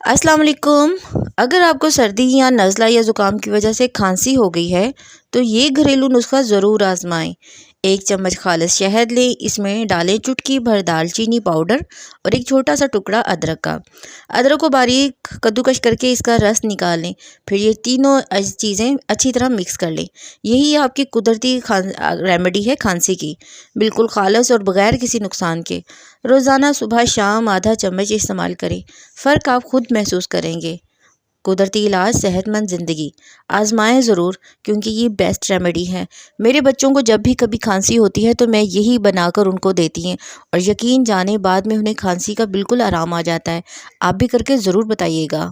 अस्सलाम वालेकुम। अगर आपको सर्दी या नज़ला या ज़ुकाम की वजह से खांसी हो गई है तो ये घरेलू नुस्खा ज़रूर आजमाएं। 1 चम्मच खालिस शहद लें, इसमें डालें चुटकी भर दालचीनी पाउडर और एक छोटा सा टुकड़ा अदरक का। अदरक को बारीक कद्दूकस करके इसका रस निकाल लें। फिर ये तीनों चीज़ें अच्छी तरह मिक्स कर लें। यही आपकी कुदरती रेमेडी है खांसी की, बिल्कुल खालिस और बग़ैर किसी नुकसान के। रोज़ाना सुबह शाम आधा चम्मच इस्तेमाल करें, फ़र्क आप खुद महसूस करेंगे। कुदरती इलाज सेहतमंद ज़िंदगी आजमाएं ज़रूर, क्योंकि ये बेस्ट रेमेडी है। मेरे बच्चों को जब भी कभी खांसी होती है तो मैं यही बनाकर उनको देती हैं और यकीन जाने बाद में उन्हें खांसी का बिल्कुल आराम आ जाता है। आप भी करके ज़रूर बताइएगा।